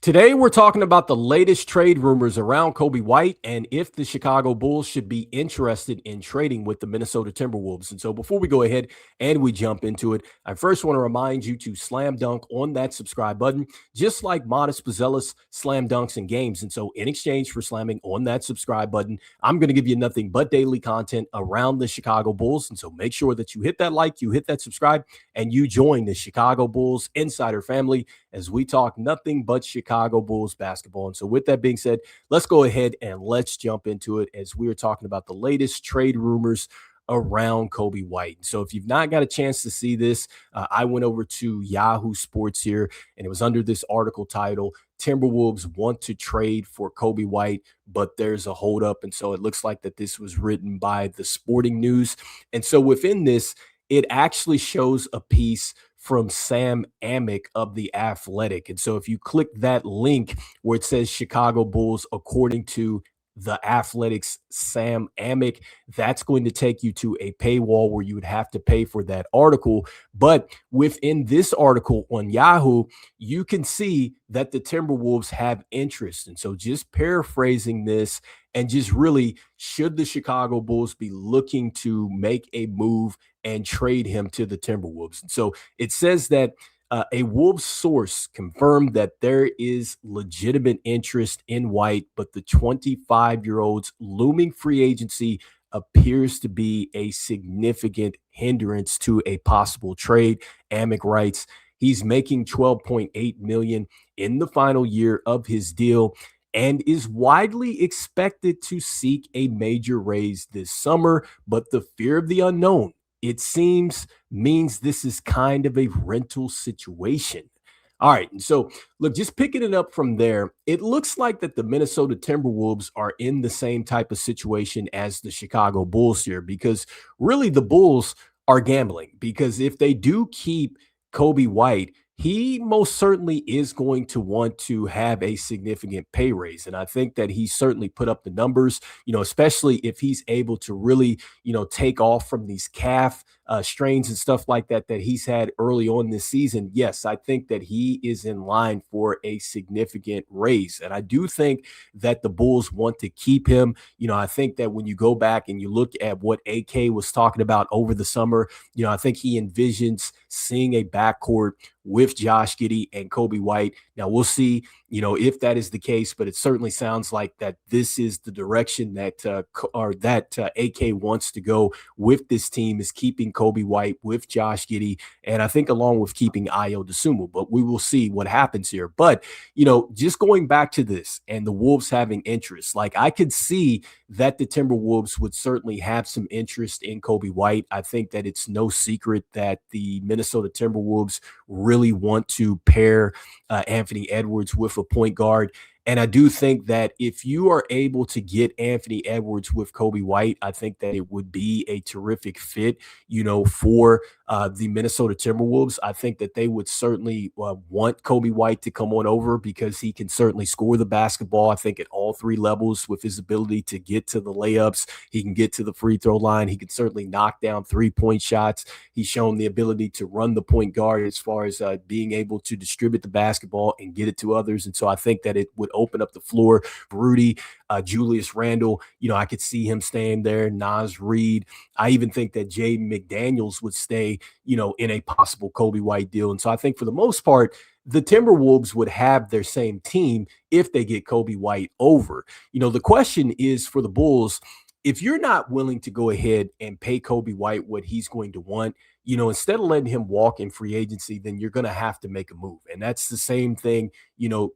Today, we're talking about the latest trade rumors around Coby White and if the Chicago Bulls should be interested in trading with the Minnesota Timberwolves. And so before we go ahead and we jump into it, I first want to remind you to slam dunk on that subscribe button, just like Modest Buzelis slam dunks in games. And so in exchange for slamming on that subscribe button, I'm going to give you nothing but daily content around the Chicago Bulls. And so make sure that you hit that like, you hit that subscribe, and you join the Chicago Bulls Insider family as we talk nothing but Chicago Bulls basketball. And so with that being said, let's go ahead and let's jump into it as we are talking about the latest trade rumors around Coby White. So if you've not got a chance to see this, I went over to Yahoo Sports here, and it was under this article title, Timberwolves want to trade for Coby White, but there's a holdup. And so it looks like that this was written by the Sporting News. And so within this, it actually shows a piece from Sam Amick of The Athletic. And so if you click that link where it says Chicago Bulls, according to The Athletic's Sam Amick, that's going to take you to a paywall where you would have to pay for that article. But within this article on Yahoo, you can see that the Timberwolves have interest. And so just paraphrasing this, and just really, should the Chicago Bulls be looking to make a move and trade him to the Timberwolves? And so it says that a Wolves source confirmed that there is legitimate interest in White, but the 25-year-old's looming free agency appears to be a significant hindrance to a possible trade. Amick writes, he's making $12.8 million in the final year of his deal and is widely expected to seek a major raise this summer, but the fear of the unknown, it seems, means this is kind of a rental situation. All right, and so look, just picking it up from there, it looks like that the Minnesota Timberwolves are in the same type of situation as the Chicago Bulls here, because really the Bulls are gambling, because if they do keep Coby White, he most certainly is going to want to have a significant pay raise. And I think that he certainly put up the numbers, especially if he's able to really, take off from these calf strains and stuff like that he's had early on this season. Yes, I think that he is in line for a significant raise. And I do think that the Bulls want to keep him. I think that when you go back and you look at what AK was talking about over the summer, I think he envisions seeing a backcourt with Josh Giddey and Coby White. Now we'll see, if that is the case, but it certainly sounds like that this is the direction that AK wants to go with this team, is keeping Coby White with Josh Giddey, and I think along with keeping Ayo Dosunmu. But we will see what happens here. But just going back to this and the Wolves having interest, like I could see that the Timberwolves would certainly have some interest in Coby White. I think that it's no secret that the Minnesota Timberwolves really want to pair Anthony Edwards with a point guard. And I do think that if you are able to get Anthony Edwards with Coby White, I think that it would be a terrific fit, for the Minnesota Timberwolves. I think that they would certainly want Coby White to come on over because he can certainly score the basketball, I think, at all three levels with his ability to get to the layups. He can get to the free throw line. He can certainly knock down three-point shots. He's shown the ability to run the point guard as far as being able to distribute the basketball and get it to others. And so I think that it would open up the floor for Rudy, Julius Randle. I could see him staying there. Naz Reid. I even think that Jaden McDaniels would stay, in a possible Coby White deal. And so I think for the most part, the Timberwolves would have their same team if they get Coby White over. The question is for the Bulls, if you're not willing to go ahead and pay Coby White what he's going to want, instead of letting him walk in free agency, then you're going to have to make a move. And that's the same thing,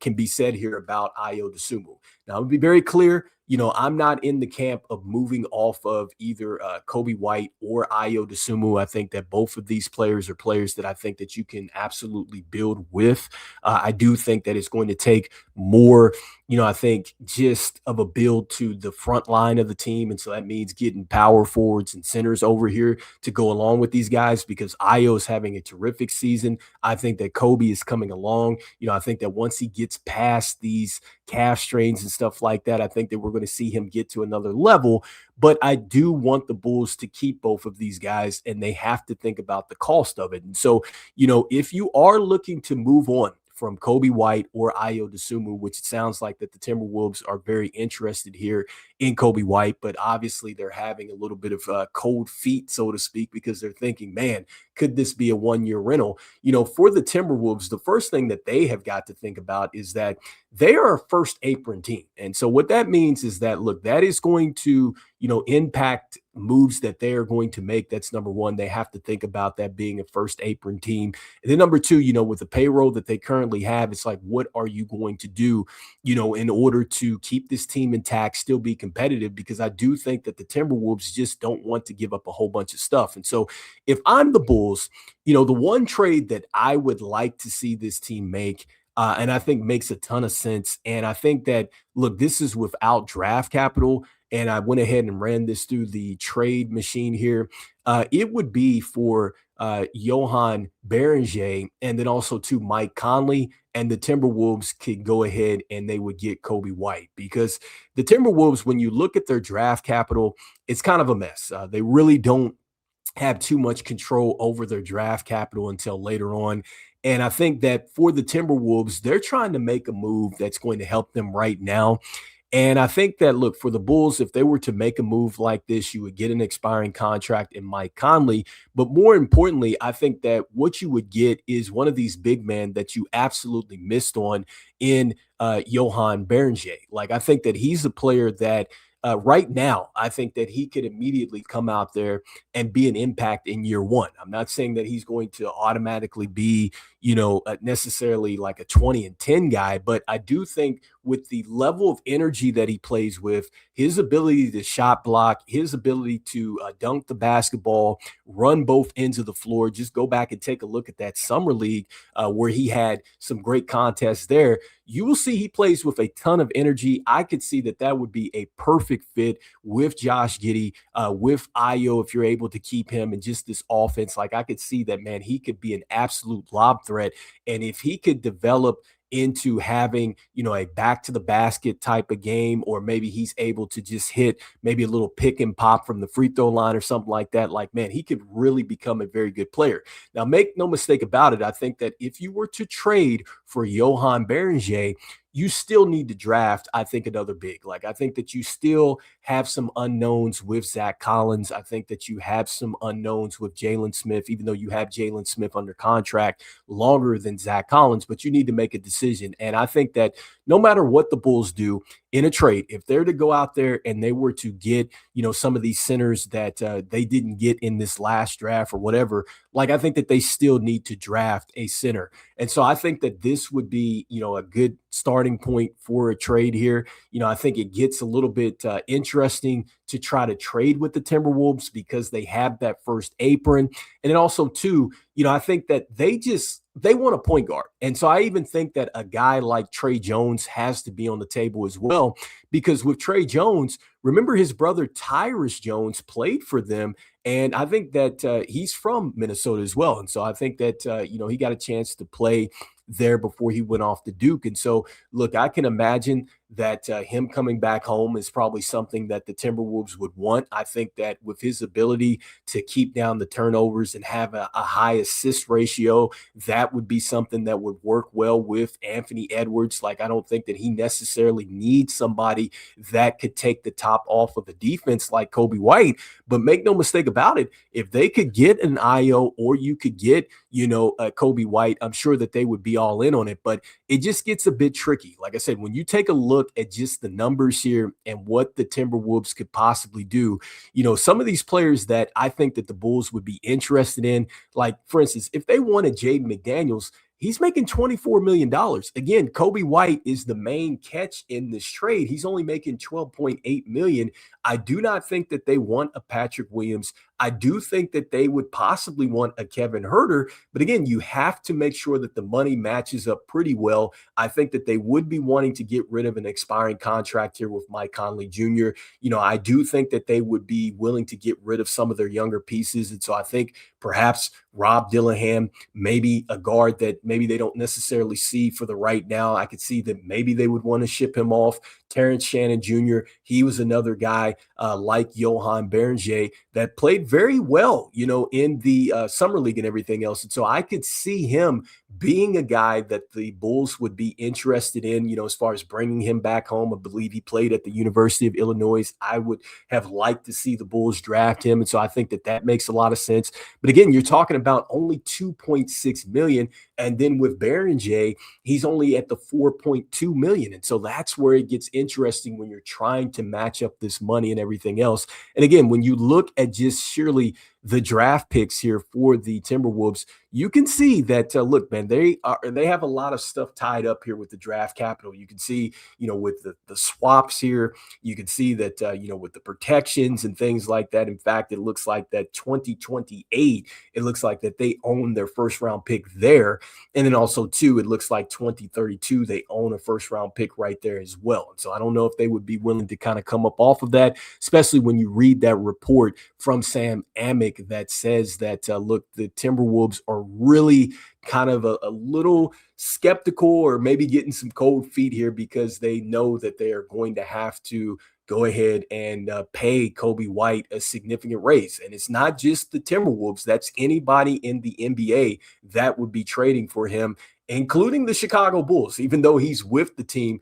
can be said here about Ayo Dosunmu. Now, I'll be very clear, I'm not in the camp of moving off of either Coby White or Ayo Dosunmu. I think that both of these players are players that I think that you can absolutely build with. I do think that it's going to take more, I think just of a build to the front line of the team. And so that means getting power forwards and centers over here to go along with these guys, because Ayo is having a terrific season. I think that Coby is coming along. I think that once he gets past these calf strains and stuff like that, I think that we're going to see him get to another level. But I do want the Bulls to keep both of these guys, and they have to think about the cost of it. And so, if you are looking to move on from Coby White or Ayo Dosunmu, which it sounds like that the Timberwolves are very interested here in Coby White, but obviously they're having a little bit of cold feet, so to speak, because they're thinking, man, could this be a 1-year rental? For the Timberwolves, the first thing that they have got to think about is that they are a first apron team. And so what that means is that, look, that is going to, impact moves that they are going to make. That's number one. They have to think about that being a first apron team. And then number two, with the payroll that they currently have, it's like, what are you going to do, in order to keep this team intact, still be competitive? Because I do think that the Timberwolves just don't want to give up a whole bunch of stuff. And so if I'm the Bulls, the one trade that I would like to see this team make, and I think makes a ton of sense. And I think that, look, this is without draft capital. And I went ahead and ran this through the trade machine here. It would be for Johan Berenger and then also to Mike Conley. And the Timberwolves could go ahead and they would get Coby White, because the Timberwolves, when you look at their draft capital, it's kind of a mess. They really don't have too much control over their draft capital until later on. And I think that for the Timberwolves, they're trying to make a move that's going to help them right now. And I think that, look, for the Bulls, if they were to make a move like this, you would get an expiring contract in Mike Conley. But more importantly, I think that what you would get is one of these big men that you absolutely missed on in Johan Berenger. Like, I think that he's a player that right now, I think that he could immediately come out there and be an impact in year one. I'm not saying that he's going to automatically be, necessarily like a 20-10 guy, but I do think with the level of energy that he plays with, his ability to shot block, his ability to dunk the basketball, run both ends of the floor. Just go back and take a look at that summer league where he had some great contests there. You will see he plays with a ton of energy. I could see that would be a perfect fit with Josh Giddey, with Ayo, if you're able to keep him, and just this offense. Like, I could see that, man, he could be an absolute lob threat. And if he could develop into having, a back to the basket type of game, or maybe he's able to just hit maybe a little pick and pop from the free throw line or something like that, like, man, he could really become a very good player. Now, make no mistake about it, I think that if you were to trade for Johan Berenger, you still need to draft, I think, another big. Like, I think that you still have some unknowns with Zach Collins. I think that you have some unknowns with Jalen Smith, even though you have Jalen Smith under contract longer than Zach Collins, but you need to make a decision. And I think that no matter what the Bulls do in a trade, if they're to go out there and they were to get, some of these centers that they didn't get in this last draft or whatever, like, I think that they still need to draft a center. And so I think that this would be, a good starting point for a trade here. I think it gets a little bit interesting to try to trade with the Timberwolves because they have that first apron. And then also, too, I think that they want a point guard. And so I even think that a guy like Tre Jones has to be on the table as well, because with Tre Jones, remember his brother Tyrus Jones played for them. And I think that he's from Minnesota as well. And so I think that, he got a chance to play there before he went off to Duke. And so, look, I can imagine that him coming back home is probably something that the Timberwolves would want. I think that with his ability to keep down the turnovers and have a high assist ratio, that would be something that would work well with Anthony Edwards. Like, I don't think that he necessarily needs somebody that could take the top off of the defense like Coby White. But make no mistake about it, if they could get an Ayo or you could get, Coby White, I'm sure that they would be all in on it. But it just gets a bit tricky. Like I said, when you take a look at just the numbers here and what the Timberwolves could possibly do, some of these players that I think that the Bulls would be interested in, like, for instance, if they wanted Jaden McDaniels, he's making $24 million. Again, Coby White is the main catch in this trade. He's only making $12.8 million. I do not think that they want a Patrick Williams. I do think that they would possibly want a Kevin Huerter. But again, you have to make sure that the money matches up pretty well. I think that they would be wanting to get rid of an expiring contract here with Mike Conley Jr. I do think that they would be willing to get rid of some of their younger pieces. And so I think perhaps Rob Dillingham, maybe a guard that maybe they don't necessarily see for the right now. I could see that maybe they would want to ship him off. Terrence Shannon Jr., he was another guy like Johan Berenger that played very well, in the summer league and everything else. And so I could see him being a guy that the Bulls would be interested in, as far as bringing him back home. I believe he played at the University of Illinois. I would have liked to see the Bulls draft him. And so I think that that makes a lot of sense. But again, you're talking about only 2.6 million. And then with J, he's only at the 4.2 million. And so that's where it gets interesting when you're trying to match up this money and everything else. And again, when you look at just surely the draft picks here for the Timberwolves, you can see that look, man, they have a lot of stuff tied up here with the draft capital. You can see, with the swaps here, you can see that with the protections and things like that. In fact, it looks like that 2028, it looks like that they own their first round pick there. And then also too, it looks like 2032, they own a first round pick right there as well. And so I don't know if they would be willing to kind of come up off of that, especially when you read that report from Sam Amick that says that, look, the Timberwolves are really kind of a little skeptical or maybe getting some cold feet here because they know that they are going to have to go ahead and pay Coby White a significant raise. And it's not just the Timberwolves, that's anybody in the NBA that would be trading for him, including the Chicago Bulls. Even though he's with the team,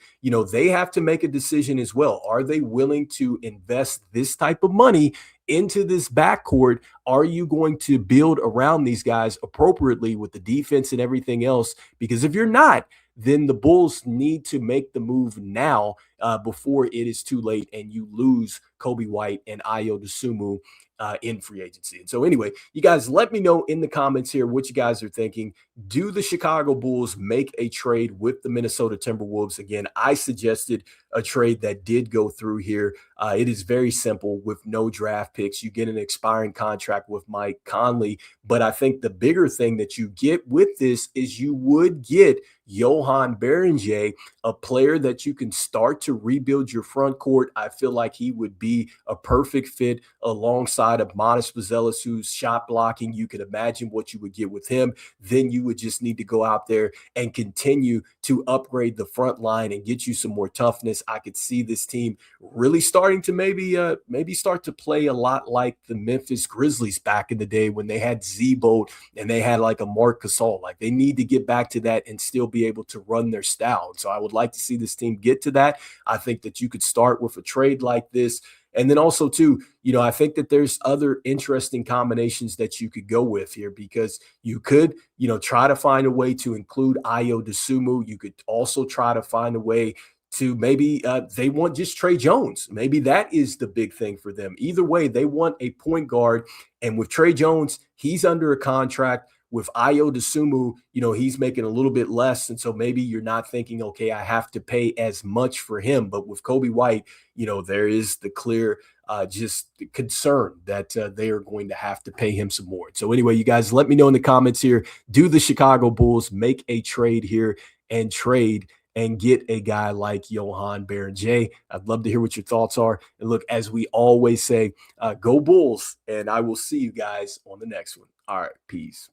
they have to make a decision as well. Are they willing to invest this type of money into this backcourt? Are you going to build around these guys appropriately with the defense and everything else? Because if you're not, then the Bulls need to make the move now before it is too late and you lose Coby White and Ayo Dosunmu in free agency. And so anyway, you guys let me know in the comments here what you guys are thinking. Do the Chicago Bulls make a trade with the Minnesota Timberwolves? Again, I suggested a trade that did go through here. It is very simple with no draft picks. You get an expiring contract with Mike Conley. But I think the bigger thing that you get with this is you would get Johan Berenger, a player that you can start to rebuild your front court. I feel like he would be a perfect fit alongside of Modest Buzelis, who's shot blocking. You could imagine what you would get with him. Then you would just need to go out there and continue to upgrade the front line and get you some more toughness. I could see this team really starting to maybe start to play a lot like the Memphis Grizzlies back in the day when they had Z-Boat and they had like a Marc Gasol. Like they need to get back to that and still be able to run their style. So I would like to see this team get to that. I think that you could start with a trade like this. And then also too, I think that there's other interesting combinations that you could go with here because you could, try to find a way to include Ayo Dosunmu. You could also try to find a way to maybe they want just Tre Jones. Maybe that is the big thing for them. Either way, they want a point guard. And with Tre Jones, he's under a contract. With Ayo Dosunmu, he's making a little bit less. And so maybe you're not thinking, okay, I have to pay as much for him. But with Coby White, there is the clear just concern that they are going to have to pay him some more. So anyway, you guys, let me know in the comments here. Do the Chicago Bulls make a trade here and trade and get a guy like Johan Berenger? I'd love to hear what your thoughts are. And look, as we always say, go Bulls. And I will see you guys on the next one. All right, peace.